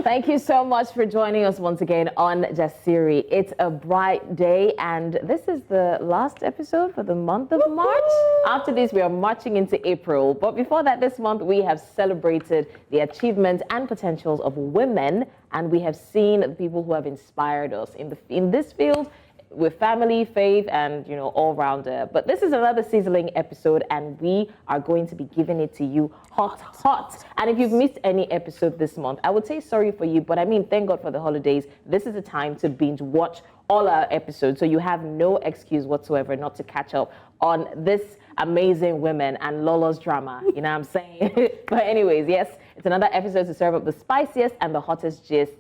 Thank you so much for joining us once again on Jasiri. It's a bright day, and this is the last episode for the month of March. After this, we are marching into April. But before that, this month, we have celebrated the achievements and potentials of women, and we have seen people who have inspired us in this field, with family, faith, and all rounder. But this is another sizzling episode, and we are going to be giving it to you hot. And if you've missed any episode this month, I would say sorry for you, but I mean, thank God for the holidays. This is the time to binge watch all our episodes, so you have no excuse whatsoever not to catch up on this amazing women and Lolo's drama. You know what I'm saying? But anyways, yes, it's another episode to serve up the spiciest and the hottest gist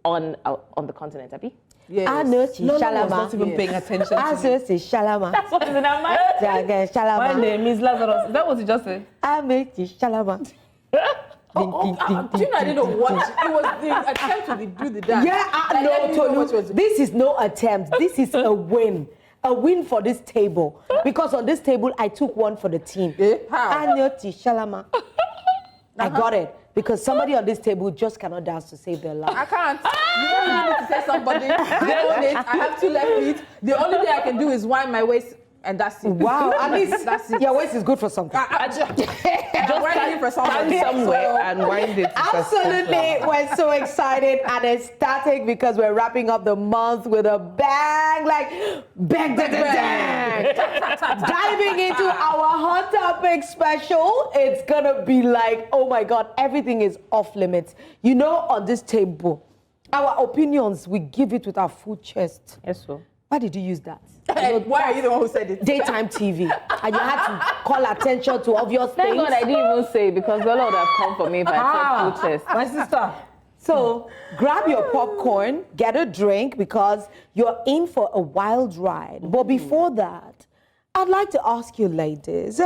on the continent, Abby. Yes. I know she's Shalama. Was not even paying attention to I know she's Shalama. That's what is in our mind. Shalama. My name is Lazarus. Is that what you just said? I know she's Shalama. Do you know I didn't watch? It was the attempt to do the dance. Yeah, no, Tolu. This is no attempt. This is a win. A win for this table. Because on this table, I took one for the team. How? I know she's Shalama. I got it. Because somebody on this table just cannot dance to save their life. I can't. You don't need to say somebody. They own it. I have 2 left feet. The only thing I can do is wind my waist, and that's it. Wow, at least that's it. your waist is good for something. Just winding for somebody somewhere and wind it. Absolutely, we're so excited, and it's starting because we're wrapping up the month with a bang, bang. Diving into our hot topic special, it's gonna be like, oh my God, everything is off limits. On this table, our opinions, we give it with our full chest. Yes, so. Why did you use that? Why are you the one who said it? Daytime TV, and you had to call attention to obvious Thank things. God I didn't even say, because Lola would have come for me if I said full chest. My sister. So grab your popcorn, get a drink, because you're in for a wild ride. But before that, I'd like to ask you, ladies,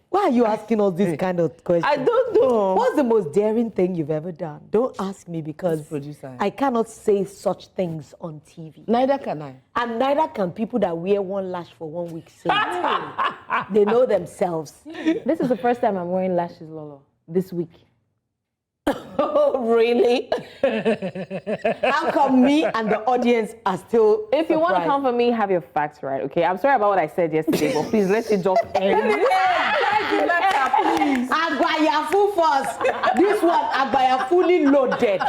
why are you asking us this kind of questions? I don't know. What's the most daring thing you've ever done? Don't ask me, because I cannot say such things on TV. Neither can I. And neither can people that wear one lash for 1 week say it. They know themselves. This is the first time I'm wearing lashes, Lolo, this week. Oh, really? How come me and the audience are still If you want to surprised? come for me, have your facts right, okay? I'm sorry about what I said yesterday, but please let's just end. Agbaya full force. This one, Agbaya fully loaded.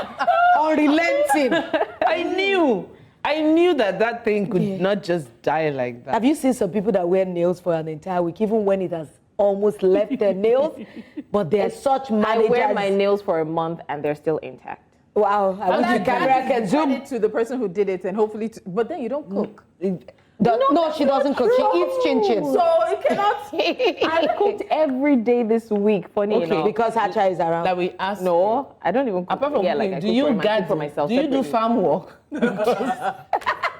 Unrelenting. I knew that thing could not just die like that. Have you seen some people that wear nails for an entire week, even when it has almost left their nails? But they're such managers. I wear my nails for a month and they're still intact. Wow, I wish the camera can zoom. it to the person who did it, and hopefully, but then you don't cook. No, she doesn't cook. She eats chin-chin. So it cannot. I cooked every day this week, funny enough. Because Hacha is around. That we asked. No, I don't even cook. Apart from I do you cook for myself do you do separately. farm work?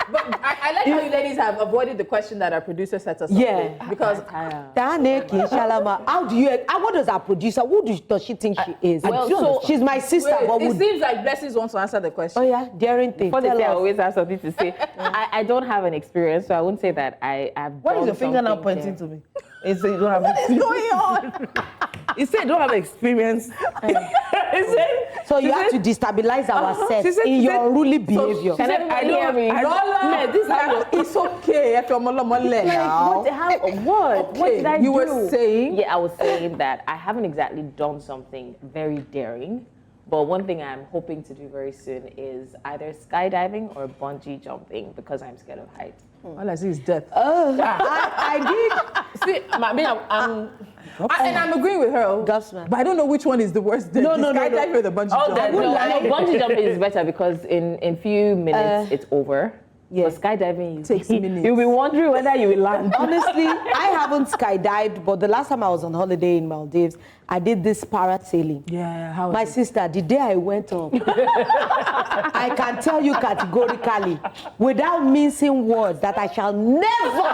But I like how you ladies have avoided the question that our producer set us up with. Because How do you? What does our producer? Does she think she is? Well, so- she's my sister. But it seems like Blessings wants to answer the question. Oh yeah, daring thing. Before they Tell say, I us. always have something to say. I don't have an experience, so I wouldn't say that I've Why is done your finger now something pointing there. to me? He said you don't have experience. Going on. He said you don't have experience. He said, So you have to destabilize our set in your unruly behavior. Can everybody hear me? Lola, it's okay. What did I do? You were saying? Yeah, I was saying that I haven't exactly done something very daring, but one thing I'm hoping to do very soon is either skydiving or bungee jumping, because I'm scared of heights. All I see is death. I did. see, I'm And I'm agreeing with her. Gobsmacked. But I don't know which one is the worst. No. Skydiving or the bungee jump. Bungee jumping is better because in few minutes it's over. Yeah. But skydiving Takes minutes. You'll be wondering whether you will land. Honestly, I haven't skydived, but the last time I was on holiday in Maldives, I did this parasailing. Yeah, how My sister, the day I went up, I can tell you categorically, without mincing words, that I shall never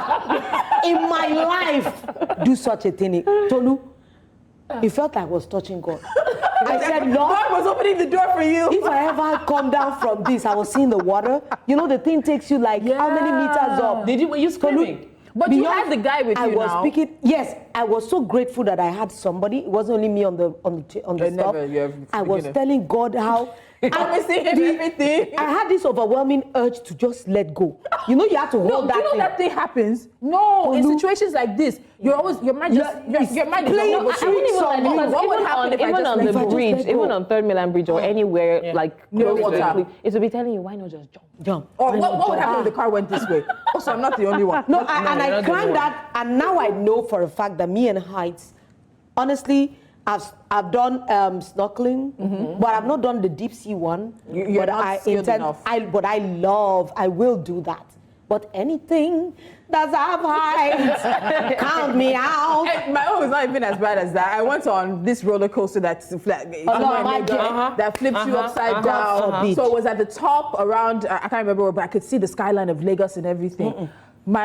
in my life do such a thing. Tolu, it felt like I was touching God. I said, Lord, God was opening the door for you. if I ever come down from this, I was seeing the water. You know, the thing takes you like how many meters up? Were you screaming? But you had the guy with I you was now. speaking. Yes, I was so grateful that I had somebody. It wasn't only me on the stuff. I was telling God how. Promising him everything. I had this overwhelming urge to just let go. You know, you have to hold that you know thing. that thing happens? No, in situations like this, you're always your mind is playing what would happen if I even just on let the go? bridge, even on 3rd Milan Bridge or anywhere like Near close to water. the cliff, it will be telling you why not just jump. Or what would happen if the car went this way? Also, I'm not the only one. No, I climbed that, and now I know for a fact that me and heights, honestly, I've done snorkeling, but I've not done the deep sea one. You're not skilled enough. But I will do that. But anything that's up heights, count me out. And my own is not even as bad as that. I went on this roller coaster that flips you upside down. So it was at the top around, I can't remember, but I could see the skyline of Lagos and everything. The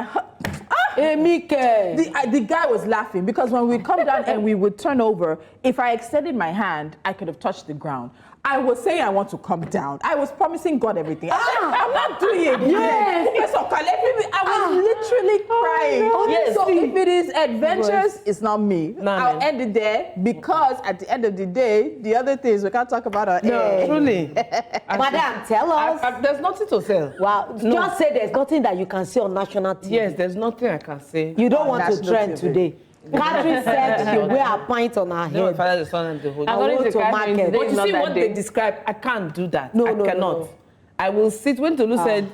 guy was laughing because when we'd come down and we would turn over, if I extended my hand, I could have touched the ground. I was saying I want to come down. I was promising God everything. I'm not doing it. Yes. I was literally crying. Yes. So if it is adventures, it's not me. I'll end it there because at the end of the day, the other things we can't talk about are Truly. Madam, tell us. There's nothing to sell. Wow. Just say there's nothing that you can say on national TV. Yes, there's nothing I can say. You don't want to national trend TV. today. Catherine said she wear a pint on her No, head. Father, the Son, and the Holy I Spirit. want to market. But you Not see that what day. they describe, I can't do that. No, I no, cannot. no. I will sit. When Tolu said,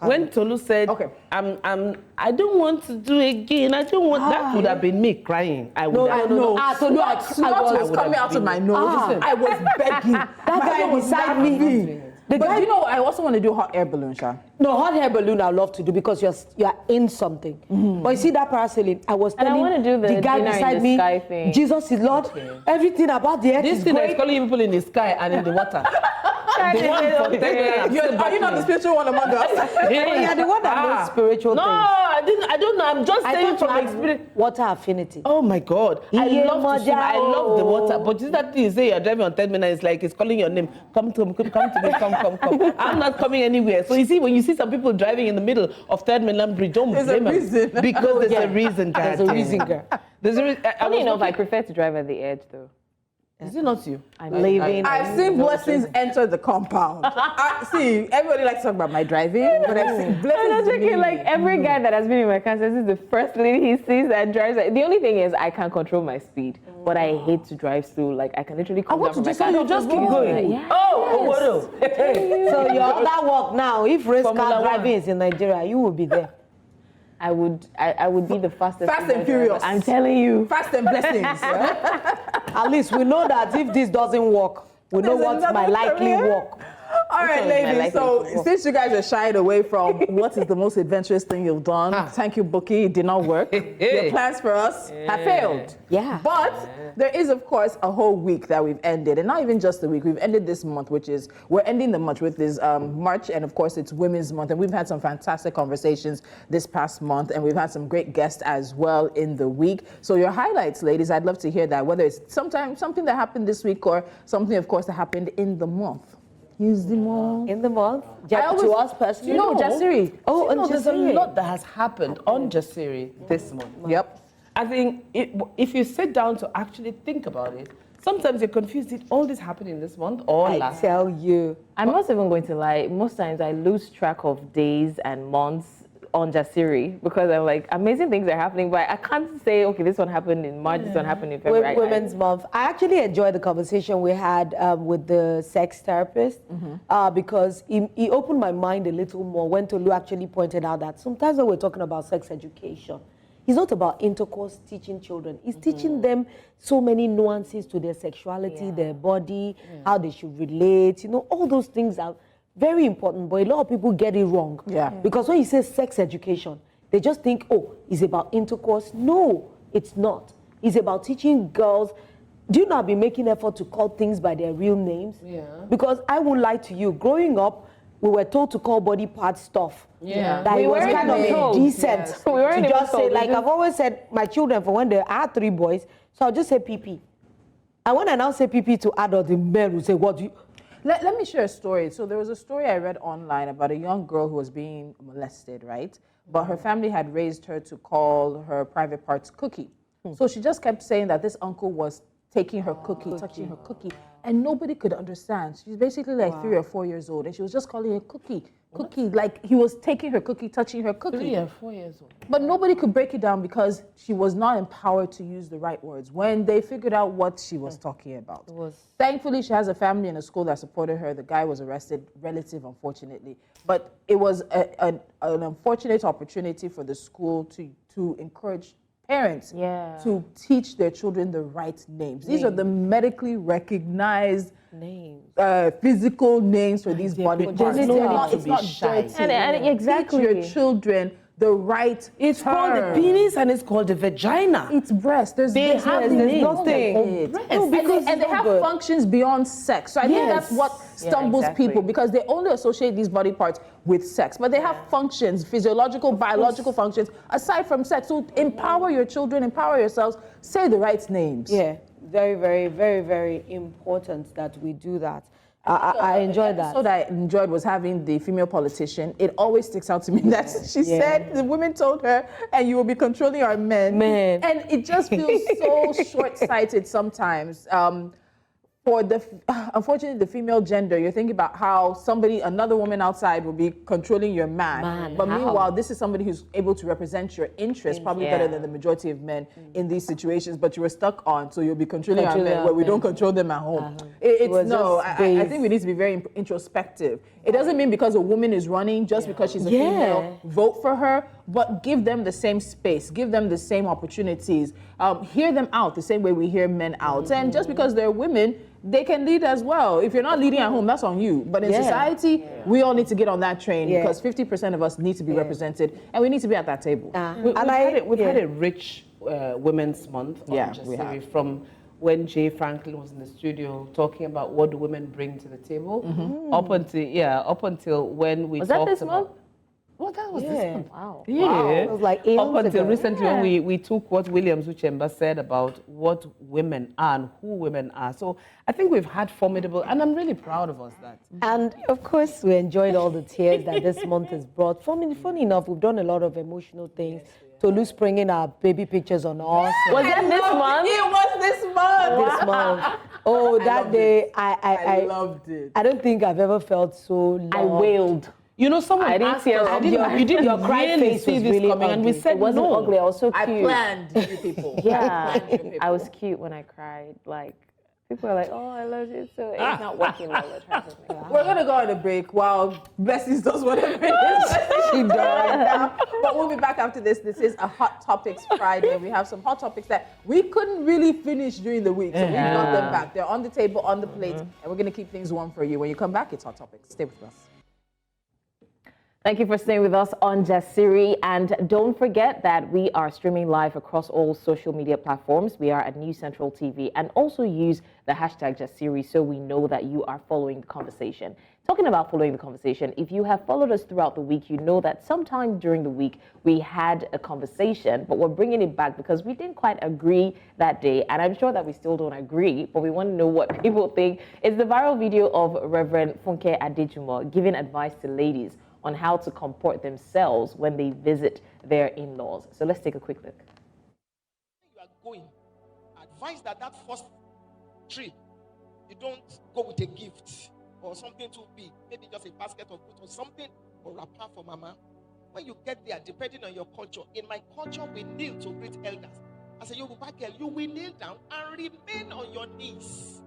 when Tolu said, Okay. I don't want to do again. I don't want. That would have been me crying. I would have. No. Snot was coming out of my nose. I was begging. That guy beside me. But you know, I also want to do hot air balloon, Sha. No, hot air balloon I love to do because you're in something. But you see that parasailing, I was And I telling wanna do the guy dinner in beside the me, sky thing. Jesus is Lord. Everything about the earth This is thing great. is calling people in the sky and in the water. The one from Are you not the spiritual one among us? You're the one that knows spiritual No, things. I don't know. I'm just saying I from thought you experience. had water affinity. Oh my God. I Yeah, love to swim. I love the water. Moja. But you see that thing you say you're driving on 10 minutes, it's like it's calling your name. Come to me, come. I'm not coming anywhere. So you see, when you see some people driving in the middle of 3rd Mainland Bridge, don't There's a blame them. reason. Because there's a reason, guys. There's a reason, girl. There's a reason. Funny enough, I prefer to drive at the edge though. Is it not you? I'm leaving. I've seen blessings enter the compound. See, everybody likes to talk about my driving, but I've seen I'm not blessings. joking. Like every guy that has been in my car says, this is the first lady he sees that drives. The only thing is I can't control my speed, but I hate to drive slow. Like I can literally come down from my car. You just keep going. Yeah. Oh, what else? So your other work now, if race Formula car One. driving is in Nigeria, you will be there. I would be the fastest. Fast Uber and furious. driver. I'm telling you. Fast and blessings. At least we know that if this doesn't work, we know There's what's my another likely career. work. All right, one is my ladies. life So example? since you guys are shied away from what is the most adventurous thing you've done, thank you, Bookie. It did not work. Your plans for us have failed. Yeah. But there is, of course, a whole week that we've ended, and not even just a week. We've ended this month, which is we're ending the month with this March, and of course, it's Women's Month, and we've had some fantastic conversations this past month, and we've had some great guests as well in the week. So your highlights, ladies, I'd love to hear that. Whether it's something that happened this week or something, of course, that happened in the month. Use the month. In the month, I always- to us personally. No, Jasiri. Oh, and There's a Jasiri. lot that has happened on Jasiri this month. Yep. I think if you sit down to actually think about it, sometimes you're confused. Did all this happen in this month or I last? tell you. I'm not even going to lie. Most times I lose track of days and months on Jasiri because I'm like, amazing things are happening, but I can't say, okay, this one happened in March, this one happened in February. Women's Month. I actually enjoyed the conversation we had with the sex therapist because he opened my mind a little more when Tolu actually pointed out that sometimes when we're talking about sex education, it's not about intercourse teaching children. It's teaching them so many nuances to their sexuality, their body, how they should relate. You know, all those things are very important, but a lot of people get it wrong. Yeah. Because when you say sex education, they just think, oh, it's about intercourse. No, it's not. It's about teaching girls. Do you know I've been making effort to call things by their real names? Yeah. Because I won't lie to you, growing up, we were told to call body part stuff. Yeah. That We it was weren't kind of even told. indecent Yes. We weren't to even just say, told. We like just- I've always said, my children, for when I had 3 boys, so I'll just say PP. And when I now say PP to adults, the men will say, what do you... Let me share a story. So there was a story I read online about a young girl who was being molested, right? But her family had raised her to call her private parts Cookie. So she just kept saying that this uncle was taking her cookie, touching her cookie, and nobody could understand. She's basically like 3 or 4 years old, and she was just calling it cookie, like he was taking her cookie, touching her cookie. 3 or 4 years old. But nobody could break it down because she was not empowered to use the right words when they figured out what she was talking about. Thankfully, she has a family and a school that supported her. The guy was arrested, relative, unfortunately. But it was an unfortunate opportunity for the school to encourage parents to teach their children the right names. These are the medically recognized Names. Physical names for these body parts. It's not dirty. And exactly. Teach your children the right It's called the penis and it's called the vagina. It's breast. There's They have names. nothing. Breast. And they have functions beyond sex. So I think that's what stumbles exactly. people, because they only associate these body parts with sex. But they have functions, physiological, biological functions, aside from sex. So empower your children, empower yourselves, say the right names. Yeah, very, very, very, very important that we do that. I enjoyed that. What I enjoyed was having the female politician. It always sticks out to me that she said, the women told her, and you will be controlling our men. And it just feels so short-sighted sometimes. For the, unfortunately, the female gender, you're thinking about how another woman outside will be controlling your man. But meanwhile, this is somebody who's able to represent your interests probably better than the majority of men in these situations, but you were stuck on, so you'll be controlling our men where we don't control them at home. I think we need to be very introspective. It doesn't mean because a woman is running, just because she's a female, vote for her, but give them the same space, give them the same opportunities, hear them out the same way we hear men out. And just because they're women, they can lead as well. If you're not leading at home, that's on you. But in society, we all need to get on that train because 50% of us need to be represented, and we need to be at that table. We've had a rich Women's Month. We have. From when Jay Franklin was in the studio talking about what do women bring to the table, up until when we Was talked that this about. month? Well, that was this month. Wow. Yeah. It was like 8 Up months until ago. recently when we took what Williams Uchemba said about what women are and who women are. So I think we've had formidable, and I'm really proud of us that. And of course, we enjoyed all the tears that this month has brought. Funny enough, we've done a lot of emotional things. Tolu's bringing our baby pictures on us. Was that this month? It was this month. This month. Oh, that day, I loved it. I don't think I've ever felt so loved. I wailed. You know, someone I didn't asked tear us, up. you didn't Your cry really face see was this really coming, and we ugly. said It wasn't no. ugly. I was so cute. I planned, you people. Yeah, You people. I was cute when I cried. Like, people are like, "Oh, I love you." So it's not working well with her. We're going to go on a break while Blessings does whatever it is she does right now. But we'll be back after this. This is a Hot Topics Friday. We have some hot topics that we couldn't really finish during the week. So we got them back. They're on the table, on the plate, and we're going to keep things warm for you. When you come back, it's Hot Topics. Stay with us. Thank you for staying with us on Jasiri. And don't forget that we are streaming live across all social media platforms. We are at News Central TV, and also use the hashtag Jasiri so we know that you are following the conversation. Talking about following the conversation, if you have followed us throughout the week, you know that sometime during the week we had a conversation, but we're bringing it back because we didn't quite agree that day. And I'm sure that we still don't agree, but we want to know what people think. It's the viral video of Rev Funmi Adimo giving advice to ladies on how to comport themselves when they visit their in-laws. So let's take a quick look. You are going, advise that first trip, you don't go with a gift or something too big, maybe just a basket of fruit or something, or wrapper for mama. When you get there, depending on your culture, in my culture, we kneel to greet elders. As a Yoruba girl, you will kneel down and remain on your knees.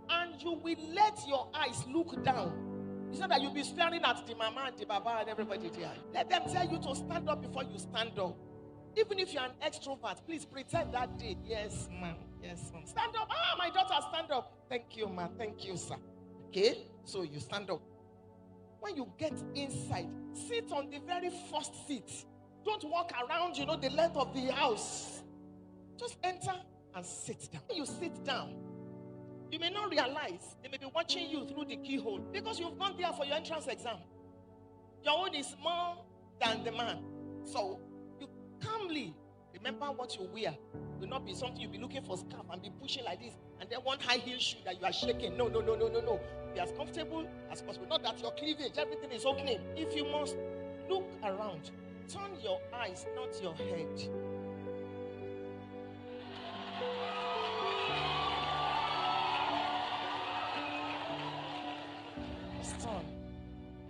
And you will let your eyes look down. It's not that you'll be staring at the mama and the baba and everybody there. Let them tell you to stand up before you stand up. Even if you're an extrovert, please pretend that day. Yes, ma'am. Yes, ma'am. Stand up. Ah, my daughter, stand up. Thank you, ma'am. Thank you, sir. Okay? So you stand up. When you get inside, sit on the very first seat. Don't walk around, the length of the house. Just enter and sit down. When you sit down, you may not realize they may be watching you through the keyhole because you've gone there for your entrance exam. Your own is more than the man. So you calmly remember what you wear. It will not be something you'll be looking for scarf and be pushing like this, and then one high heel shoe that you are shaking. No. Be as comfortable as possible. Not that your cleavage, everything is opening. If you must look around, turn your eyes, not your head.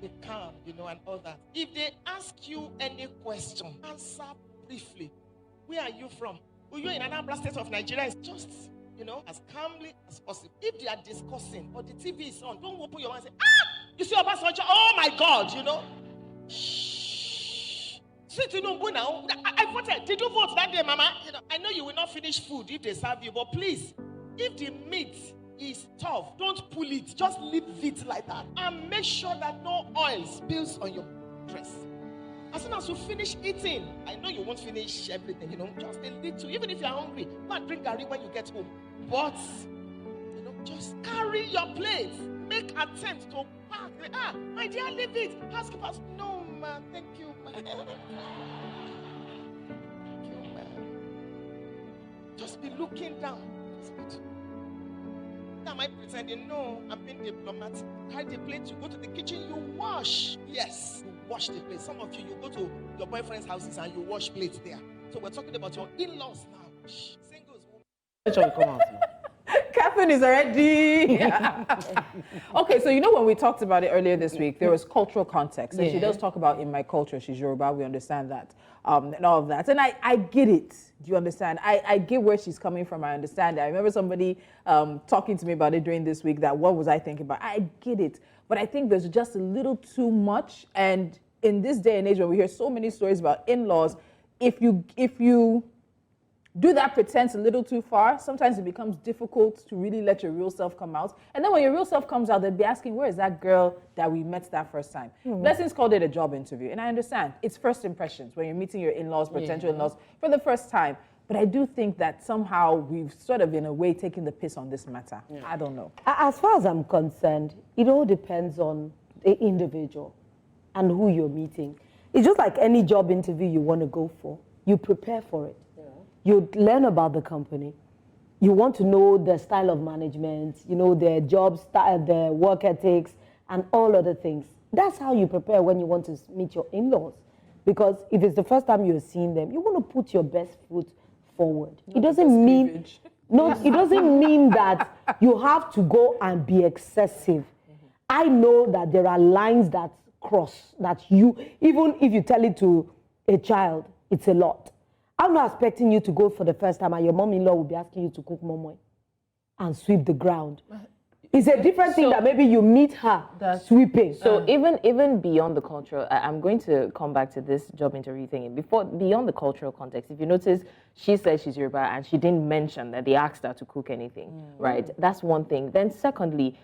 be calm, and all that. If they ask you any question, answer briefly. Where are you from? Well, you're in Anambra State of Nigeria. It's just, as calmly as possible. If they are discussing or the TV is on, don't open your mouth and say, you see Obasanjo? Oh my God, Shh. See Tinubu now. I voted. Did you vote that day, Mama? I know you will not finish food if they serve you, but please, if the meat is tough, don't pull it. Just leave it like that. And make sure that no oil spills on your dress. As soon as you finish eating, I know you won't finish everything, just a little. Even if you're hungry, go and drink garri when you get home. But, just carry your plate. Make attempt to pack. My dear, leave it. Housekeepers, no, ma. Thank you, ma. Thank you, ma. Just be looking down. Am I pretending? No, I'm being diplomatic. Carry the plate, you go to the kitchen, you wash. Yes, you wash the plate. Some of you go to your boyfriend's houses and you wash plates there. So we're talking about your in-laws now. Singles. Catherine is already. Okay, so when we talked about it earlier this week, there was cultural context. And she does talk about in my culture, she's Yoruba, we understand that. And all of that. And I get it. Do you understand? I get where she's coming from. I understand it. I remember somebody talking to me about it during this week, that what was I thinking about? I get it. But I think there's just a little too much. And in this day and age when we hear so many stories about in-laws, if you do that pretense a little too far, sometimes it becomes difficult to really let your real self come out. And then when your real self comes out, they'll be asking, where is that girl that we met that first time? Blessings called it a job interview. And I understand, it's first impressions when you're meeting your in-laws, potential in-laws, for the first time. But I do think that somehow we've sort of, in a way, taken the piss on this matter. I don't know. As far as I'm concerned, it all depends on the individual and who you're meeting. It's just like any job interview you want to go for. You prepare for it. You learn about the company. You want to know their style of management, their job style, their work ethics, and all other things. That's how you prepare when you want to meet your in-laws. Because if it's the first time you're seeing them, you want to put your best foot forward. It doesn't mean it doesn't mean that you have to go and be excessive. I know that there are lines that cross that even if you tell it to a child, it's a lot. I'm not expecting you to go for the first time and your mom-in-law will be asking you to cook momo and sweep the ground. It's a different thing that maybe you meet her sweeping. So even beyond the cultural, I'm going to come back to this job interview thing. Beyond the cultural context, if you notice, she said she's Yoruba and she didn't mention that they asked her to cook anything, right? That's one thing. Then secondly,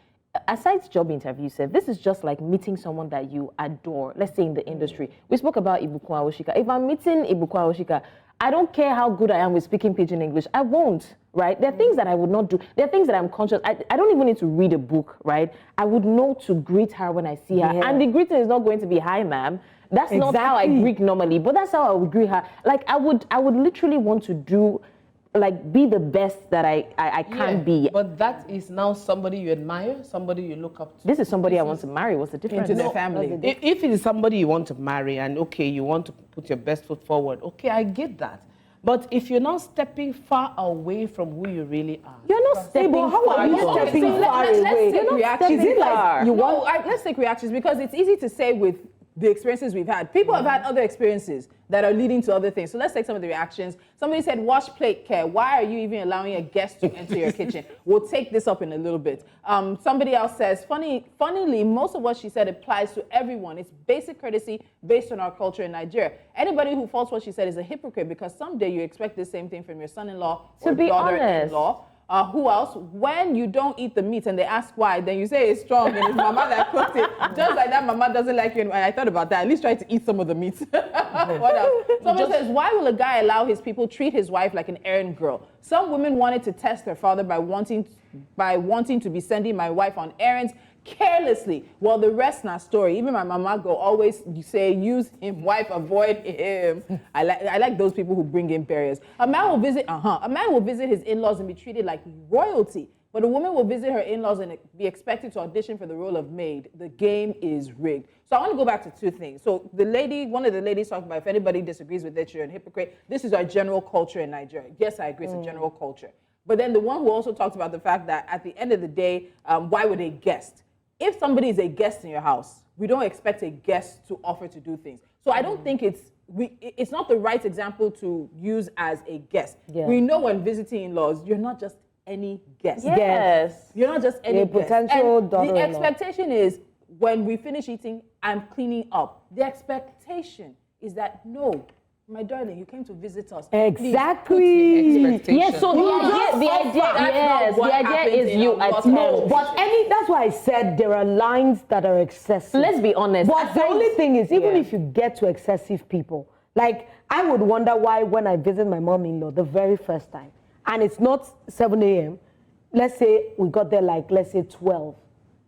aside job interviews, this is just like meeting someone that you adore, let's say in the industry. We spoke about Ibukwa Oshika. If I'm meeting Ibukwa Oshika, I don't care how good I am with speaking pidgin English. I won't, right? There are things that I would not do. There are things that I'm conscious. I don't even need to read a book, right? I would know to greet her when I see her. Yeah. And the greeting is not going to be, hi, ma'am. That's not how I greet normally, but that's how I would greet her. Like, I would literally want to do, be the best that I can be. But that is now somebody you admire, somebody you look up to. This is somebody I want to marry. What's the difference? Into their family. If it is somebody you want to marry and, okay, you want to put your best foot forward, okay, I get that. But if you're not stepping far away from who you really are. You're not stepping far away. Let's take reactions. Let's take reactions because it's easy to say with the experiences we've had. People have had other experiences that are leading to other things. So let's take some of the reactions. Somebody said, wash plate care. Why are you even allowing a guest to enter your kitchen? We'll take this up in a little bit. Somebody else says, funnily, most of what she said applies to everyone. It's basic courtesy based on our culture in Nigeria. Anybody who faults what she said is a hypocrite because someday you expect the same thing from your son-in-law or daughter-in-law. Who else? When you don't eat the meat and they ask why, then you say it's strong and it's mama that cooked it. Just like that, mama doesn't like you. And I thought about that. At least try to eat some of the meat. What else? Someone says, why will a guy allow his people treat his wife like an errand girl? Some women wanted to test their father by wanting to be sending my wife on errands carelessly. Well, the rest not story. Even my mama go always say, use him, wife, avoid him. I like those people who bring in barriers. A man will visit his in-laws and be treated like royalty. But a woman will visit her in-laws and be expected to audition for the role of maid. The game is rigged. So I want to go back to two things. So one of the ladies talked about, if anybody disagrees with it, you're a hypocrite. This is our general culture in Nigeria. Yes, I agree, it's a general culture. But then the one who also talked about the fact that at the end of the day, why would a guest? If somebody is a guest in your house, we don't expect a guest to offer to do things. So I don't think it's not the right example to use as a guest. Yeah. We know when visiting in-laws, you're not just any guest. Yes. You're not just any A guest. potential And daughter-in-law. the expectation is when we finish eating, I'm cleaning up. The expectation is that, no, my darling, you came to visit us. Exactly. Yes, so the idea is you attend. But that's why I said there are lines that are excessive. Let's be honest. But the only thing is, even Yeah. if you get to excessive people, like I would wonder why when I visit my mom-in-law the very first time, and it's not 7 a.m., let's say we got there like, let's say 12.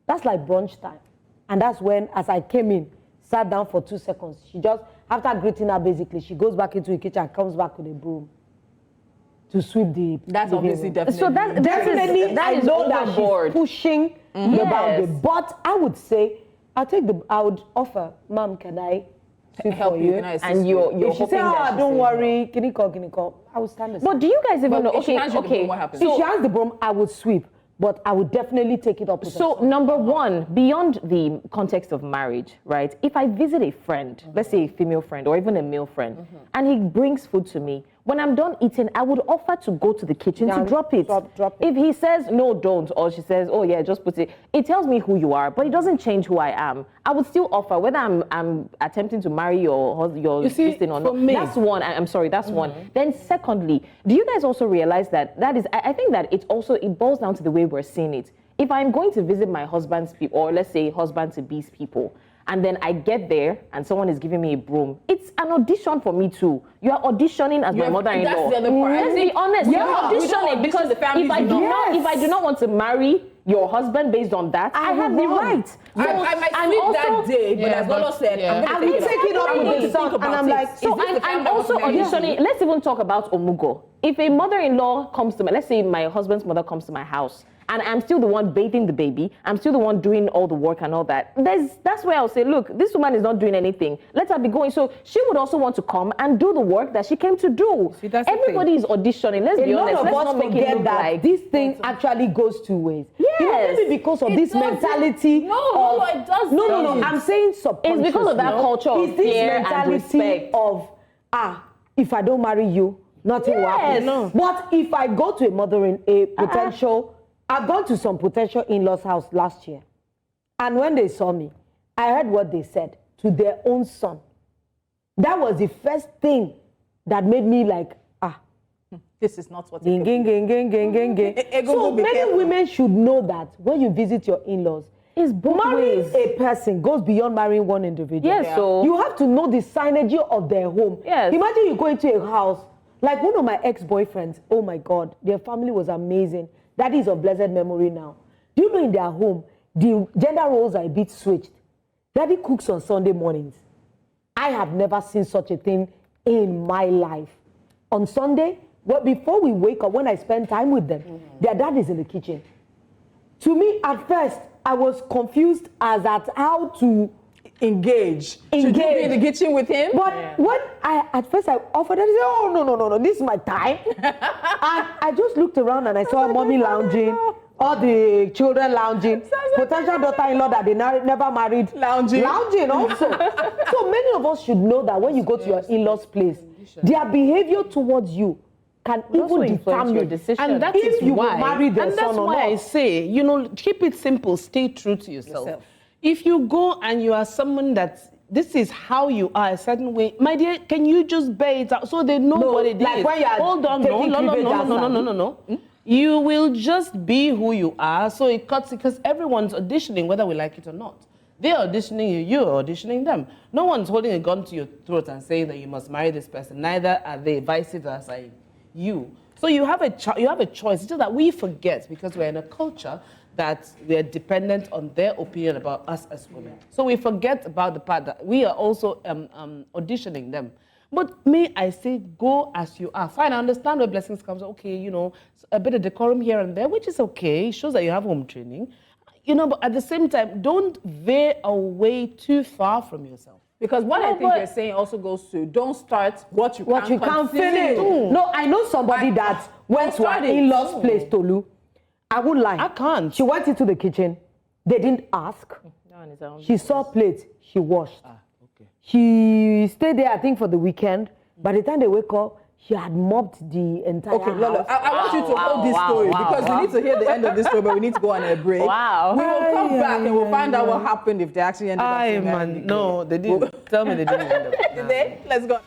That's like brunch time. And that's when, as I came in, sat down for 2 seconds, she just, after greeting her basically, she goes back into the kitchen and comes back with a broom to sweep the That's the obviously room. definitely. So that Definitely, that I is know that overboard. she's pushing the Yes. boundary. But I would say, I would offer, Mom, can I sweep help for you? you? Can I assist And you? you're If she hoping say, that she don't says worry, can you call? I will stand aside. But do you guys even But know? if she hands you the broom, what happens? If she has the broom, I would sweep. But I would definitely take it up with her So son. number one, beyond the context of marriage, right? If I visit a friend, let's say a female friend or even a male friend, and he brings food to me, when I'm done eating, I would offer to go to the kitchen Yeah, to drop it. drop it. If he says no, don't, or she says, oh yeah, just put it, it tells me who you are, but it doesn't change who I am. I would still offer, whether I'm attempting to marry your You see, sister or for not. me- That's one. I'm sorry, that's one. Then secondly, do you guys also realize that is? I think that it boils down to the way we're seeing it. If I'm going to visit my husband's people, or let's say husband to be's people, and then I get there and someone is giving me a broom, it's an audition for me too. You are auditioning as my mother-in-law. That's the other part. I Let's be think- honest, Yeah, you're we don't auditioning audition because the families if I do not want to marry your husband based on that, I have the right. So I might I'm sweep also- that day, but Yeah, as Lolo but- said, yeah. I'm I going will to take it up with the son, and I'm like, So I'm also auditioning. Let's even talk about Omugo. If a mother-in-law comes to my, let's say my husband's mother comes to my house, and I'm still the one bathing the baby, I'm still the one doing all the work and all that. That's where I'll say, look, this woman is not doing anything. Let her be going. So she would also want to come and do the work that she came to do. See, that's the Everybody is auditioning. Let's A be lot honest. of Let's us not make it forget look that like this thing actually goes two ways. Yes. You know, maybe because of It this doesn't. mentality. No, it doesn't. No. I'm saying subconsciously. It's because of that culture of It's this fear and mentality respect. of, if I don't marry you, nothing will happen. Yes. No. But if I go to a potential, I've gone to some potential in-laws' house last year. And when they saw me, I heard what they said to their own son. That was the first thing that made me like, This is not what Ging, ging, ging, ging, ging, ging, ging. So be many careful. women should know that when you visit your in-laws, It's both marrying ways. a person goes beyond marrying one individual. Yes, so You have to know the synergy of their home. Yes. Imagine you go into a house, like one of my ex-boyfriends, oh my God, their family was amazing. That is of blessed memory now. Do you know in their home, the gender roles are a bit switched. Daddy cooks on Sunday mornings. I have never seen such a thing in my life. On Sunday, before we wake up, when I spend time with them, their dad is in the kitchen. To me, at first, I was confused as at how to engage. Should you be in the kitchen with him? But when at first I offered, I said, oh, no, this is my time. And I just looked around and I saw mommy lounging, all the children lounging, potential daughter-in-law that they never married. Lounging also. So many of us should know that when you go to your in-laws' place, their behavior towards you can also even influence your determine decision. And that if is you will why, marry their and that's son or why I not. say, keep it simple, stay true to yourself. If you go and you are someone this is how you are, a certain way, my dear, can you just bear it out so they know what it like is? when you are Hold on, taking cleavage no. You will just be who you are, so it cuts because everyone's auditioning, whether we like it or not. They're auditioning you, you're auditioning them. No one's holding a gun to your throat and saying that you must marry this person. Neither are they, vice versa, you. So you have a choice. It's just that we forget because we're in a culture that we're dependent on their opinion about us as women. So we forget about the part that we are also auditioning them. But may I say, go as you are. Fine, I understand where blessings comes. Okay, a bit of decorum here and there, which is okay. It shows that you have home training. But at the same time, don't veer away too far from yourself. Because what I think you're saying also goes to don't start what you can't finish. No, I know somebody that went to her in-laws' place, Tolu. I won't lie. I can't. She went into the kitchen. They didn't ask. On his own. She saw plates, she washed. Okay. She stayed there, I think, for the weekend. By the time they wake up, she had mopped the entire Okay, Lolo, house. I want you to hold this story because we need to hear the end of this story, but we need to go on a break. Wow. We will come back and we'll find out what happened if they actually ended up Aye, saying man. No, they didn't. Tell me they didn't end up. Did they? Let's go.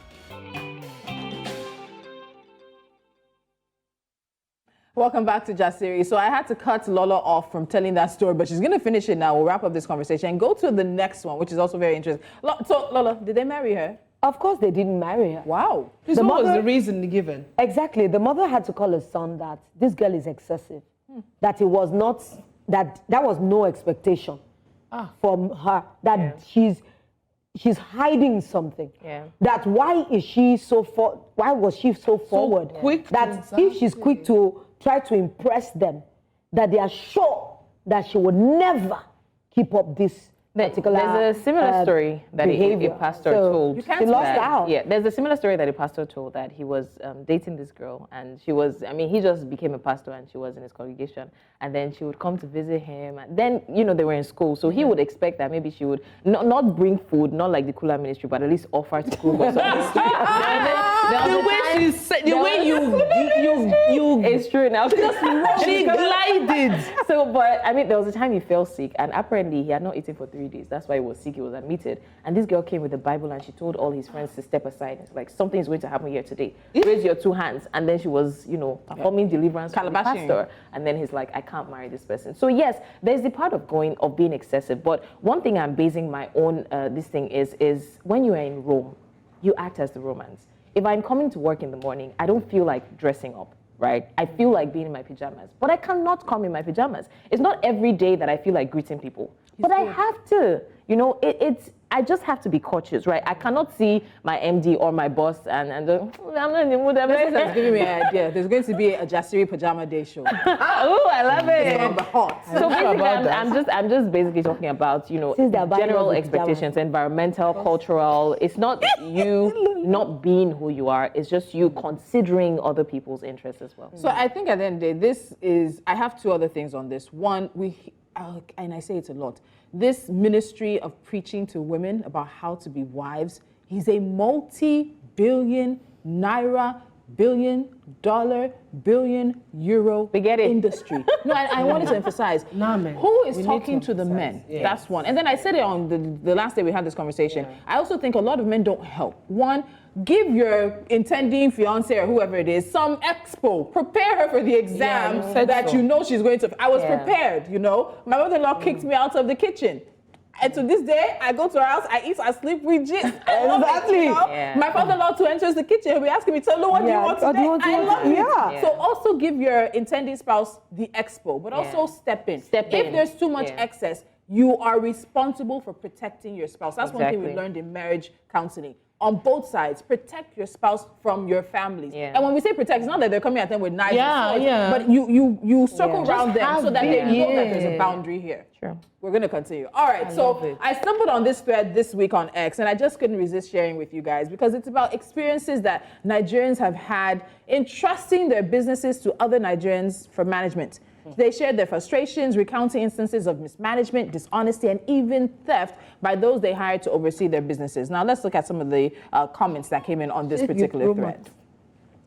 Welcome back to Jasiri. So I had to cut Lola off from telling that story, but she's going to finish it now. We'll wrap up this conversation and go to the next one, which is also very interesting. So, Lola, did they marry her? Of course, they didn't marry her. Wow. What was the reason given? Exactly. The mother had to call her son that this girl is excessive. That it was not, that was no expectation from her. That she's hiding something. Yeah. That why was she so forward? quick to- That if she's quick to try to impress them, that they are sure that she would never keep up this particular There's a similar story that a behavior. pastor So told. you can't She lost that- out. Yeah, there's a similar story that a pastor told that he was dating this girl, and she was, I mean, he just became a pastor and she was in his congregation, and then she would come to visit him, and then, you know, they were in school, so he would expect that maybe she would not bring food, not like the cooler ministry, but at least offer to cook or something. The way she said, the way you It's true now. she glided. So, but I mean, there was a time he fell sick, and apparently he had not eaten for 3 days. That's why he was sick. He was admitted, and this girl came with the Bible, and she told all his friends to step aside. It's like, something is going to happen here today. Raise your 2 hands, and then she was, you know, performing deliverance for the pastor. And then he's like, I can't marry this person. So yes, there's the part of being excessive. But one thing I'm basing my own this thing is when you are in Rome, you act as the Romans. If I'm coming to work in the morning, I don't feel like dressing up, right? I feel like being in my pajamas, but I cannot come in my pajamas. It's not every day that I feel like greeting people, but I have to. You know, I just have to be cautious, right? I cannot see my MD or my boss and I'm not in the mood. This has given me an idea. There's going to be a Jasiri Pajama Day show. Oh, I love it. It's going to be hot. So basically, I'm just basically talking about, you know, general expectations, environmental, cultural. It's not you not being who you are. It's just you considering other people's interests as well. So I think at the end of the day, I have 2 other things on this. One, and I say it a lot, this ministry of preaching to women about how to be wives, he's a multi-billion naira, $1 billion, billion euro industry. No, I wanted to emphasize, who is talking to the men? Yes. That's one. And then I said it on the last day we had this conversation. Yeah. I also think a lot of men don't help. One, give your intending fiance or whoever it is some expo. Prepare her for the exam that you know she's going to. I was prepared, you know. My mother-in-law kicked me out of the kitchen. And to this day, I go to her house, I eat, I sleep, we gist. Exactly. You know? My father-in-law too enters the kitchen, he'll be asking me, Tolu, what do you want today? I love it. So also give your intending spouse the expo, but also step in. If there's too much excess, you are responsible for protecting your spouse. That's one thing we learned in marriage counseling. On both sides, protect your spouse from your families. And when we say protect, it's not that they're coming at them with knives and swords, but you circle around them so that they know that there's a boundary here. Sure. We're going to continue. All right, I stumbled on this thread this week on X, and I just couldn't resist sharing with you guys because it's about experiences that Nigerians have had in trusting their businesses to other Nigerians for management. They shared their frustrations, recounting instances of mismanagement, dishonesty, and even theft by those they hired to oversee their businesses. Now, let's look at some of the comments that came in on this particular thread.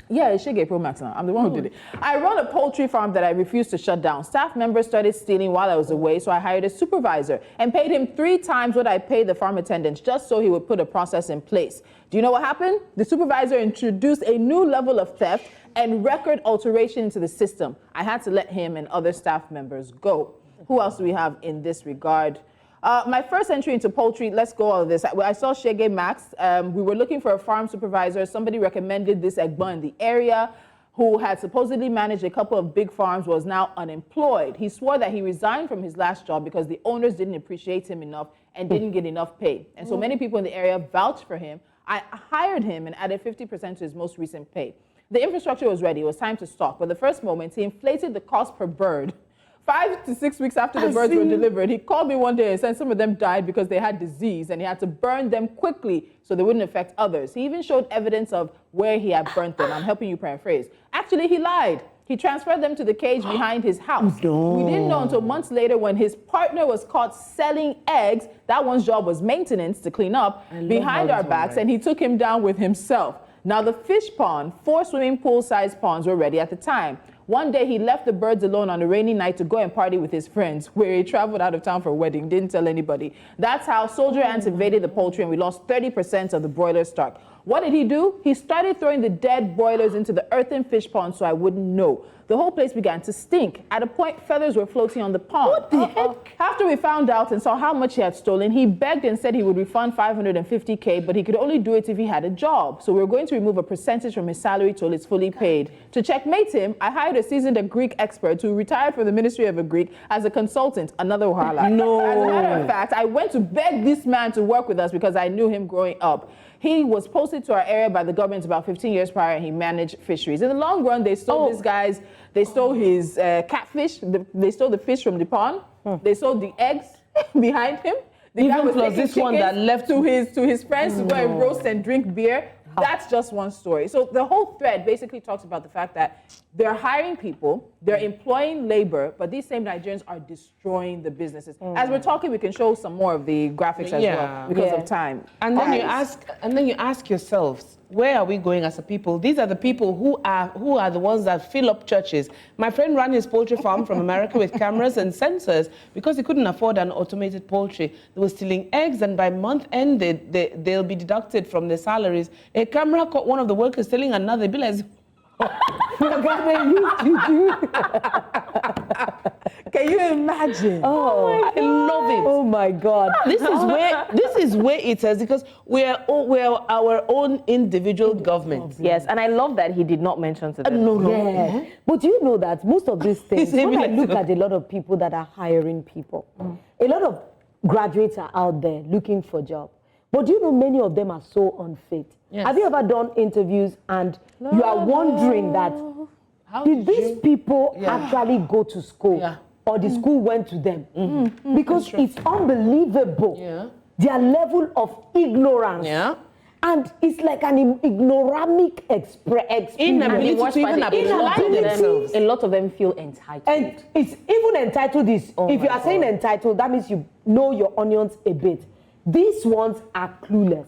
Yeah, it's Shege Pro Max now. I'm the one who did it. I run a poultry farm that I refused to shut down. Staff members started stealing while I was away, so I hired a supervisor and paid him 3 times what I paid the farm attendants just so he would put a process in place. Do you know what happened? The supervisor introduced a new level of theft and record alteration into the system. I had to let him and other staff members go. Who else do we have in this regard? My first entry into poultry, let's go all of this. I saw Shege Max. We were looking for a farm supervisor. Somebody recommended this Egba in the area who had supposedly managed a couple of big farms was now unemployed. He swore that he resigned from his last job because the owners didn't appreciate him enough and didn't get enough pay. And so many people in the area vouched for him. I hired him and added 50% to his most recent pay. The infrastructure was ready. It was time to stock. But the first moment, he inflated the cost per bird. 5 to 6 weeks after the birds were delivered, he called me one day and said some of them died because they had disease and he had to burn them quickly so they wouldn't affect others. He even showed evidence of where he had burnt them. I'm helping you paraphrase. Actually, he lied. He transferred them to the cage behind his house. We didn't know until months later when his partner was caught selling eggs. That one's job was maintenance to clean up behind our backs, and he took him down with himself. Now, the fish pond, 4 swimming pool-sized ponds were ready at the time. One day, he left the birds alone on a rainy night to go and party with his friends, where he traveled out of town for a wedding, didn't tell anybody. That's how soldier ants invaded the poultry, and we lost 30% of the broiler stock. What did he do? He started throwing the dead broilers into the earthen fish pond so I wouldn't know. The whole place began to stink. At a point, feathers were floating on the pond. What the heck? After we found out and saw how much he had stolen, he begged and said he would refund $550K, but he could only do it if he had a job. So we were going to remove a percentage from his salary till it's fully paid. To checkmate him, I hired a seasoned Greek expert who retired from the Ministry of a Greek as a consultant. Another wahala. No. As a matter of fact, I went to beg this man to work with us because I knew him growing up. He was posted to our area by the government about 15 years prior, and he managed fisheries. In the long run, they stole this guy's, they stole his catfish, they stole the fish from the pond, they stole the eggs behind him. The guy was taking this one that left to his friends to go and roast and drink beer. That's just one story. So the whole thread basically talks about the fact that they're hiring people, they're employing labor, but these same Nigerians are destroying the businesses. As we're talking, we can show some more of the graphics as well because of time. And then you ask yourselves, where are we going as a people? These are the people who are the ones that fill up churches. My friend ran his poultry farm from America with cameras and sensors because he couldn't afford an automated poultry. They were stealing eggs, and by month end, they'll be deducted from their salaries. A camera caught one of the workers telling another, be like, can you imagine? Oh, I love it. Oh my God. This is where it is, because we're our own individual government. Yes, and I love that he did not mention to them. Yeah. But you know that most of these things, It's when I even look like- at a lot of people that are hiring people, a lot of graduates are out there looking for jobs. But do you know many of them are so unfit? Yes. Have you ever done interviews and you are wondering that, did these people actually go to school? Yeah. Or the school went to them? Because it's unbelievable. Yeah. Their level of ignorance. Yeah. And it's like an ignoramic experience. Inability to even apply themselves. A lot of them feel entitled. And it's even entitled is, if you are saying entitled, that means you know your onions a bit. These ones are clueless.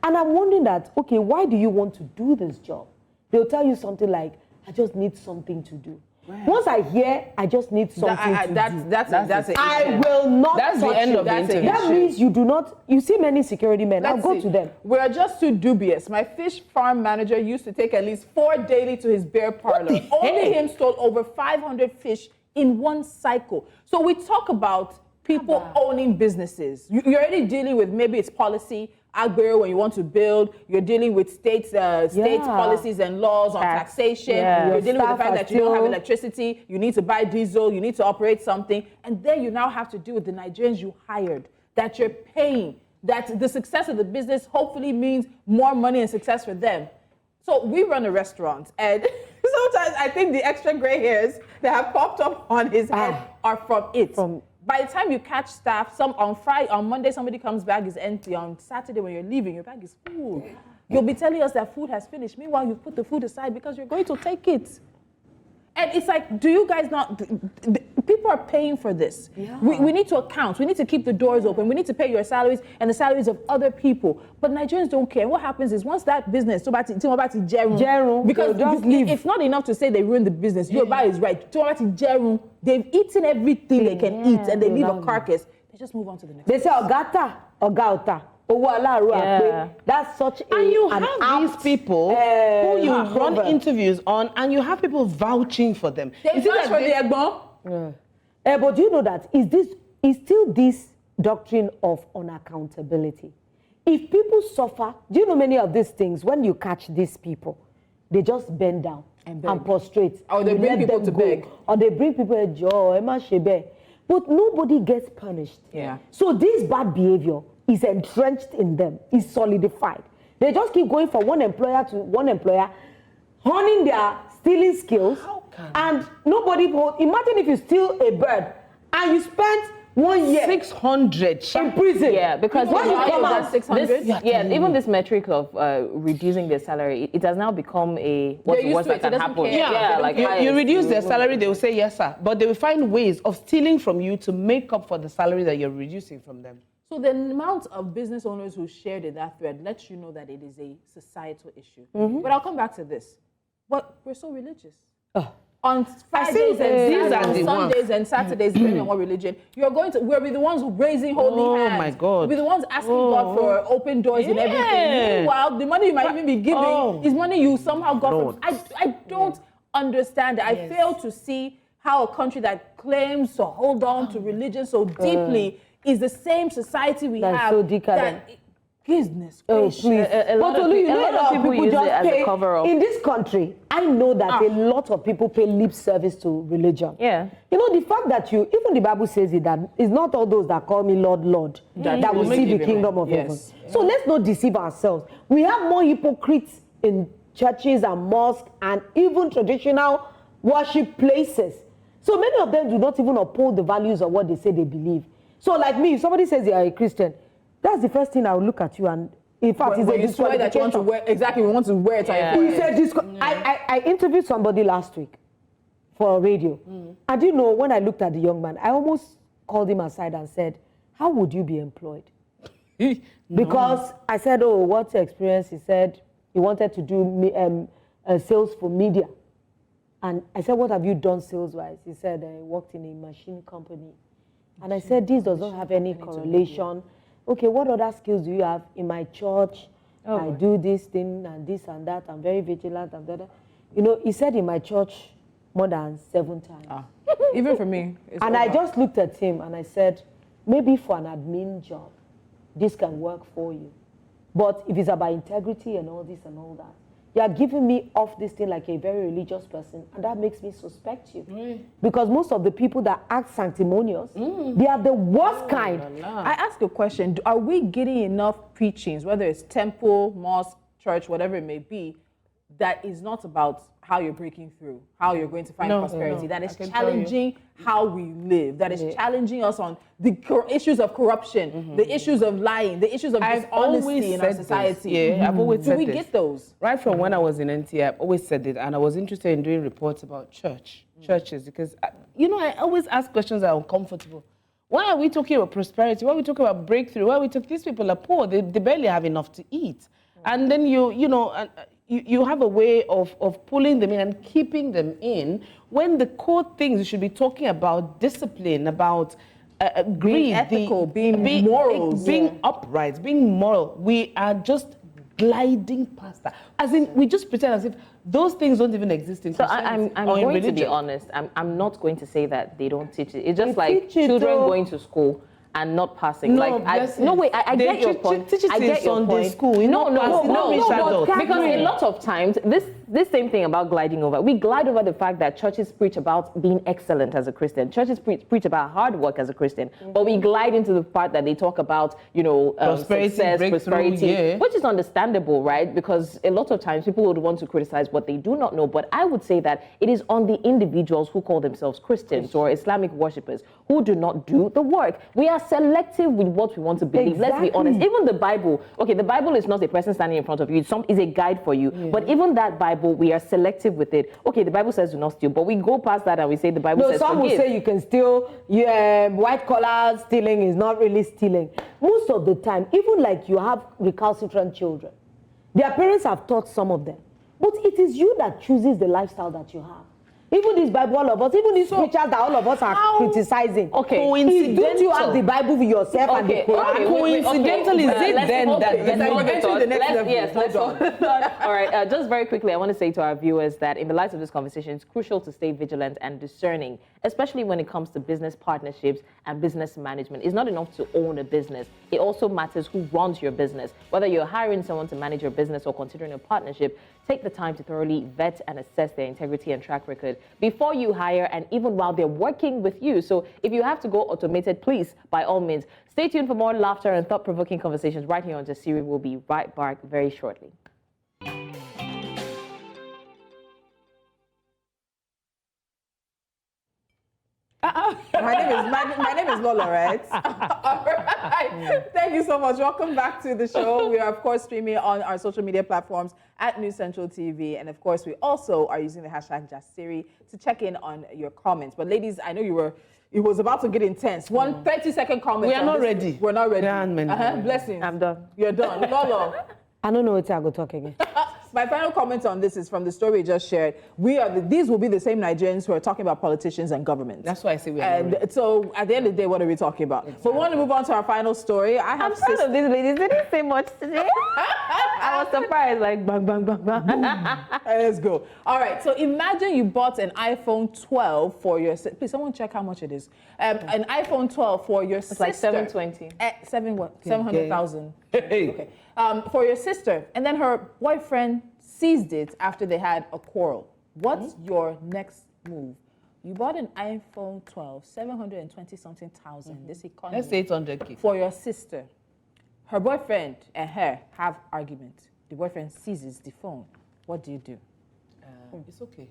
And I'm wondering that, okay, why do you want to do this job? They'll tell you something like, I just need something to do. Once I hear, I just need something to do. That's it. I will not That's the touch end you. of the interview. That means you do not, you see many security men, I'll Let's go see. to them. We're just too dubious. My fish farm manager used to take at least 4 daily to his bear parlor. Only him stole over 500 fish in one cycle. So we talk about people owning businesses. You're already dealing with, maybe it's policy, Agbero, when you want to build, you're dealing with state policies and laws on taxation. Yeah. You're dealing with the Staff fact are that you don't have still- electricity, you need to buy diesel, you need to operate something. And then you now have to deal with the Nigerians you hired, that you're paying, that the success of the business hopefully means more money and success for them. So we run a restaurant, and sometimes I think the extra gray hairs that have popped up on his head are from it. By the time you catch staff, on Monday somebody comes back is empty. On Saturday when you're leaving, your bag is full. You'll be telling us that food has finished. Meanwhile, you put the food aside because you're going to take it. And it's like, do you guys not? People are paying for this. Yeah. We need to account. We need to keep the doors open. We need to pay your salaries and the salaries of other people. But Nigerians don't care. And what happens is once that business, Jeru, because they'll just leave. it's not enough to say they ruined the business. Yoruba is right. They've eaten everything they can eat, and they leave a carcass. They just move on to the next. They say, Ogata, Ogauta. That's such a. And you an have these apt, people who you run proverb. interviews on, and you have people vouching for them. They vouch for the Egbon. But do you know that is still this doctrine of unaccountability? If people suffer, do you know many of these things, when you catch these people, they just bend down and prostrate. Or they You bring let people them to go. beg. Or they bring people to joy, but nobody gets punished. Yeah. So this bad behavior is entrenched in them, is solidified. They just keep going from one employer to one employer, honing their stealing skills. And nobody, imagine if you steal a bird and you spent 1 year 600. in prison. Yeah, because When you come out, out, 600? even this metric of reducing their salary, it has now become what's They're the worst used to that it, can so it doesn't happen? care. Yeah, they don't like care. You reduce their highest, salary, they will say yes, sir. But they will find ways of stealing from you to make up for the salary that you're reducing from them. So the amount of business owners who shared in that thread lets you know that it is a societal issue. But I'll come back to this. But we're so religious. On Fridays these are and the Sundays and Saturdays, depending on what religion, we'll be the ones raising holy hands. My God. We'll be the ones asking God for open doors and everything. Meanwhile, the money you might even be giving is money you somehow got from. I don't understand it. I fail to see how a country that claims to hold on to religion so deeply is the same society we That's have. so decadent. Goodness Oh, gracious. please. A lot But of Tolu, pe- a lot of people use just it as a pay. cover-up. In this country, I know that a lot of people pay lip service to religion. Yeah. You know, the fact that even the Bible says it, that it's not all those that call me Lord, Lord, that will see the kingdom of heaven. So let's not deceive ourselves. We have more hypocrites in churches and mosques and even traditional worship places. So many of them do not even uphold the values of what they say they believe. So like me, if somebody says they are a Christian, that's the first thing I will look at you, and in fact, it's a When you swear that you want to wear, exactly, we want to wear it on your he forehead. said I interviewed somebody last week for radio. And you know, when I looked at the young man, I almost called him aside and said, how would you be employed? Because I said, oh, what's your experience? He said he wanted to do sales for media. And I said, what have you done sales-wise? He said, I worked in a machine company. And I said, this does not have any correlation. Okay, what other skills do you have? In my church, I do this thing and this and that. I'm very vigilant and that. You know, he said in my church more than 7 times. Even for me. And I just looked at him and I said, maybe for an admin job, this can work for you. But if it's about integrity and all this and all that, you are giving me off this thing like a very religious person, and that makes me suspect you. Because most of the people that act sanctimonious, they are the worst kind. I ask a question. Are we getting enough preachings, whether it's temple, mosque, church, whatever it may be, that is not about how you're breaking through, how you're going to find prosperity, that is challenging how we live, that is challenging us on the issues of corruption, the issues of lying, the issues of dishonesty in our society? I've always said Do we this. get those? Right from when I was in NTA, I've always said it, and I was interested in doing reports about churches, because, I always ask questions that are uncomfortable. Why are we talking about prosperity? Why are we talking about breakthrough? Why are we talking? These people are poor. They barely have enough to eat. And then you have a way of pulling them in and keeping them in, when the core things you should be talking about: discipline, about greed, being ethical, being morals, being upright, being moral. We are just gliding past that. As in, we just pretend as if those things don't even exist in Christianity. I'm or in going to be religion. honest. I'm not going to say that they don't teach it. It's just They like teach it, children though. going to school and not passing. No, like blessings. I They get your teach- point. teach it I in get your Sunday point. school, you No, know, no, it's not rich adults. because a lot of times this same thing about gliding over. We glide over the fact that churches preach about being excellent as a Christian. Churches preach about hard work as a Christian, but we glide into the part that they talk about, Prosperity, success, breakthrough, prosperity, which is understandable, right? Because a lot of times people would want to criticize what they do not know. But I would say that it is on the individuals who call themselves Christians or Islamic worshippers who do not do the work. We are selective with what we want to believe. Let's be honest. Even the Bible, the Bible is not a person standing in front of you. It's a guide for you. But even that Bible, we are selective with it. Okay, the Bible says do not steal, but we go past that and we say the Bible says some forgive. will say you can steal. White collar stealing is not really stealing. Most of the time, even like you have recalcitrant children, their parents have taught some of them. But it is you that chooses the lifestyle that you have. Even this Bible, all of us, even these preachers that all of us are criticizing. Okay. Don't you have the Bible for yourself and the Quran? Coincidental, is it then that we're entering the next level. Let's all right, just very quickly, I want to say to our viewers that in the light of this conversation, it's crucial to stay vigilant and discerning, especially when it comes to business partnerships and business management. It's not enough to own a business. It also matters who runs your business. Whether you're hiring someone to manage your business or considering a partnership, take the time to thoroughly vet and assess their integrity and track record before you hire, and even while they're working with you. So if you have to go automated, please, by all means, stay tuned for more laughter and thought-provoking conversations right here on Jasiri. We'll be right back very shortly. My name name is Lola, right? All right. Thank you so much. Welcome back to the show. We are, of course, streaming on our social media platforms at News Central TV. And, of course, we also are using the hashtag JustSiri to check in on your comments. But, ladies, I know it was about to get intense. 1 30-second comment. We are not ready. We're not ready. Blessings. I'm done. You're done. Lolo. I don't know what I go talk again. My final comment on this is from the story we just shared. These will be the same Nigerians who are talking about politicians and government. That's why I say we are not ready. So at the end of the day, what are we talking about? Exactly. But we want to move on to our final story. I'm proud of these ladies. They didn't say much today. I was surprised, like bang, bang, bang, bang. Let's go. All right. So imagine you bought an iPhone 12 for your. Please, someone check how much it is. An iPhone 12 for your sister. It's like 720. 700,000. Hey. Okay. For your sister, and then her boyfriend seized it after they had a quarrel. What's your next move? You bought an iPhone 12, 720-something thousand. This economy. Let's say 800K. For your sister. Her boyfriend and her have argument. The boyfriend seizes the phone. What do you do? It's okay.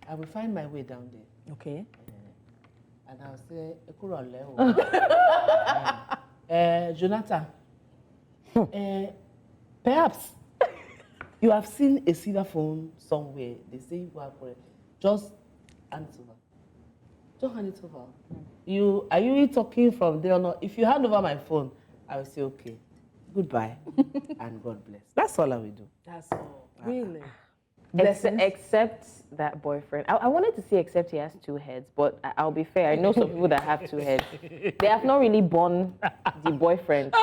I will find my way down there. Okay. And I'll say, Jonathan, perhaps you have seen a silver phone somewhere. They say you are correct. Just hand it over. Just hand it over. Are you talking from there or not? If you hand over my phone, I will say, okay, goodbye, and God bless. That's all I will do. That's all. Really? Except that boyfriend. I wanted to say except he has 2 heads, but I'll be fair. I know some people that have 2 heads. They have not really born the boyfriend.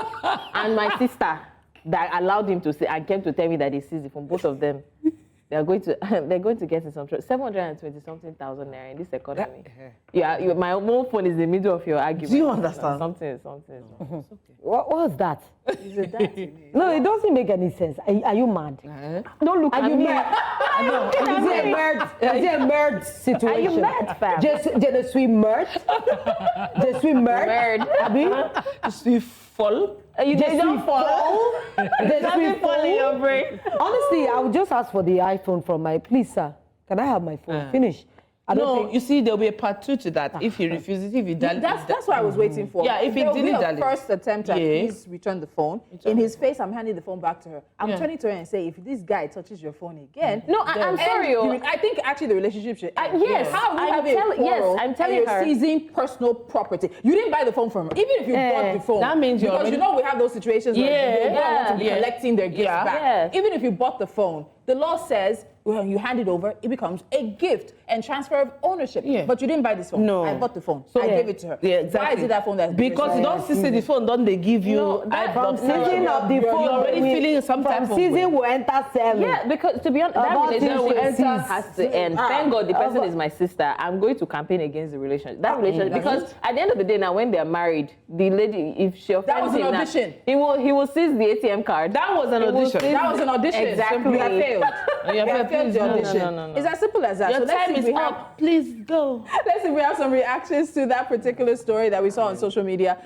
And my sister that allowed him to say and came to tell me that he sees it from both of them. They're going to get in some trouble. 720-something thousand naira in this economy. My own phone is in the middle of your argument. Do you understand? Something. Okay. What was that? Is it that? No, it doesn't make any sense. Are you mad? Don't look at me. Is it a merde situation? Are you mad, fam? Je suis merde. Je suis merde. Abi? Je suis folle. You don't fall. Doesn't fall in your brain. Honestly, I would just ask for the iPhone from please, sir. Can I have my phone? Finish. You see, there'll be a part 2 to that. If he refuses, if he doesn't. That's what I was waiting for. Yeah, if he There'll be didn't, a first attempt at please return the phone. In his face, I'm handing the phone back to her. I'm turning to her and say, if this guy touches your phone again, no, I'm sorry. I think actually the relationship should end. Yes, How are we having a quarrel I'm telling and her. You're seizing personal property. You didn't buy the phone from her, even if you bought the phone. That means you're because we have those situations where people want to be collecting their gifts back. Yes. Even if you bought the phone, the law says when you hand it over, it becomes a gift and transfer of ownership. Yeah. But you didn't buy this phone. No. I bought the phone. So I gave it to her. Yeah, exactly. Why is it that phone that's because you don't see the phone, don't they give you? From season of the phone, you're already feeling some type of season way. will enter 7. Yeah, because to be honest, that relationship has to end. Thank God the person is my sister. I'm going to campaign against the relationship. That relationship, because at the end of the day, now when they're married, the lady, if she offends him, that was an audition. He will seize the ATM card. That was an audition. That was an audition. Exactly. You have failed. You have failed the audition. No. It's as simple as that. Your so let's time see if is we up. Please go. Let's see if we have some reactions to that particular story that we saw on social media.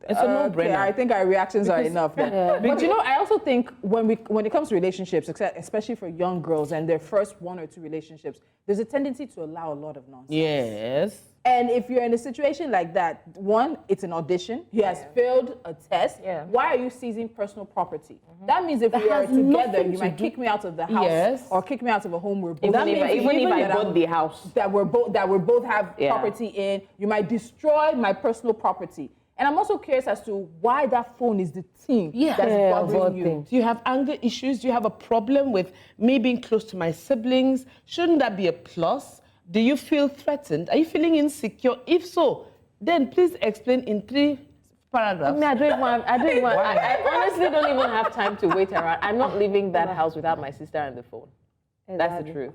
It's a no-brainer. I think our reactions are enough. Then. But you know, I also think when it comes to relationships, especially for young girls and their first 1 or 2 relationships, there's a tendency to allow a lot of nonsense. Yes. And if you're in a situation like that, 1, it's an audition. He has failed a test. Yeah. Why are you seizing personal property? That means if we are together, you might kick me out of the house or kick me out of a home we're both Even if I bought the house that we both have property in, you might destroy my personal property. And I'm also curious as to why that phone is the thing that's bothering you. Do you have anger issues? Do you have a problem with me being close to my siblings? Shouldn't that be a plus? Do you feel threatened? Are you feeling insecure? If so, then please explain in 3 paragraphs. I honestly don't even have time to wait around. I'm not leaving that house without my sister and the phone. That's the truth.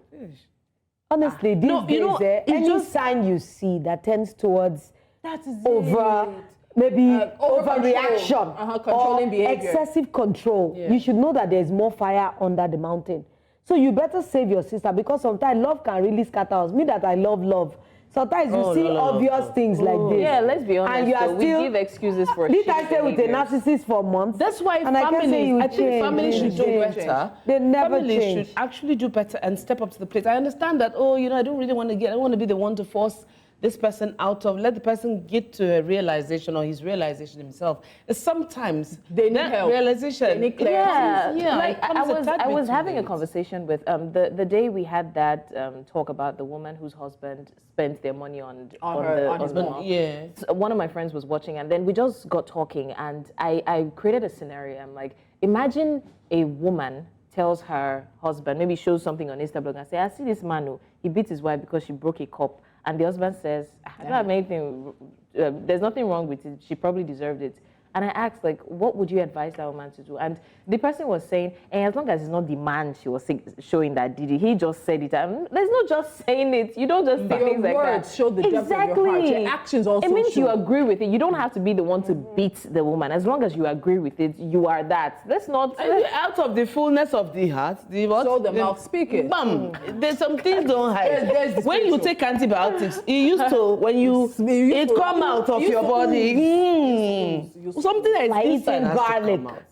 Honestly, these days, any sign you see that tends towards overreaction, controlling behavior, excessive control, you should know that there's more fire under the mountain. So you better save your sister, because sometimes love can really scatter us. Me that I love. Sometimes you see obvious things like this. Yeah, let's be honest. And you are we give excuses for Did I stay with a narcissist for months? That's why I think families should do better. They never families change. should actually do better and step up to the plate. I understand that, I don't really want to I don't want to be the one to force this person out of, let the person get to a realization or his realization himself. Sometimes They need that help. realization. They need clarity. Like it comes a tad I bit was too having a late. conversation with the day we had that talk about the woman whose husband spent their money on his the mom. Yeah. So one of my friends was watching, and then we just got talking, and I created a scenario. I'm like, imagine a woman tells her husband, maybe shows something on Instagram and say, I see this man who he beat his wife because she broke a cup, and the husband says, I don't have anything, there's nothing wrong with it, she probably deserved it. And I asked, like, what would you advise that woman to do? And the person was saying, as long as it's not the man she was showing that did it, he just said it. And there's no just saying it. You don't just say Your things like that. words show the depth of your heart. Your actions also It means show. you agree with it. You don't have to be the one to beat the woman. As long as you agree with it, you are that. Let's not... Out of the fullness of the heart, the what? So the mouth speaketh. Bam. There's some things don't hide. There's when you take antibiotics, it used to, when it come out of your body. Something that is Like inside eating has to garlic. come out.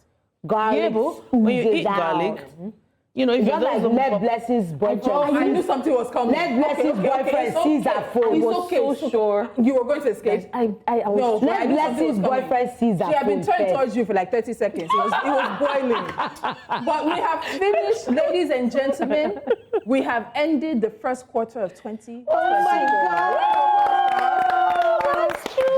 Garlic. Yeah, but when you eat out. garlic, you know, if you Just like don't Ned Blessing's boyfriend. I knew something was coming. Ned Blessing's boyfriend it's sees her phone. It's Was okay. so sure. You were going to escape. I was... No, but I Ned knew something Blessing's was coming. boyfriend sees her She had been phone turned first. towards you for like 30 seconds. It was boiling. But we have finished, ladies and gentlemen. We have ended the first quarter of 2020. Oh my God!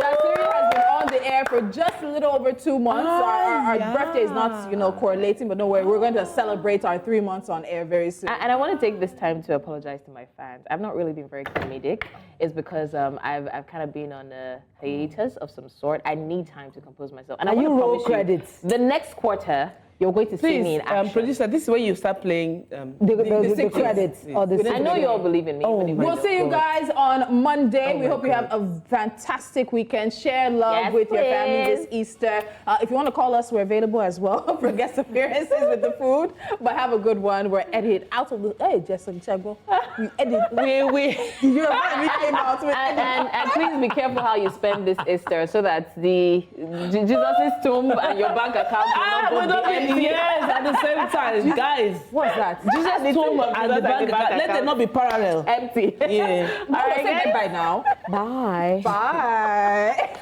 Jasiri has been on the air for just a little over 2 months. Our birthday is not, correlating, but don't worry, we're going to celebrate our 3 months on air very soon. And I want to take this time to apologize to my fans. I've not really been very comedic. It's because I've kind of been on a hiatus of some sort. I need time to compose myself. And I Are want you to roll promise credits? the next quarter, you're going to see me please, in action. producer, this is where you start playing. The sequence. credits or the I know you all believe in me. Oh, even if I We'll don't. see you guys on Monday. We hope you have a fantastic weekend. Share love Yes, with your family please. this Easter. If you want to call us, we're available as well for guest appearances with the food. But have a good one. We're edited out of the... Hey, Jessica Chago. We edit. Your family came out with And please be careful how you spend this Easter so that the Jesus' tomb and your bank account will not be empty. Yes, at the same time, guys. What's that? Jesus' tomb and the bank account, let them not be parallel. Empty. Yeah. All right, say goodbye now. Bye. Bye.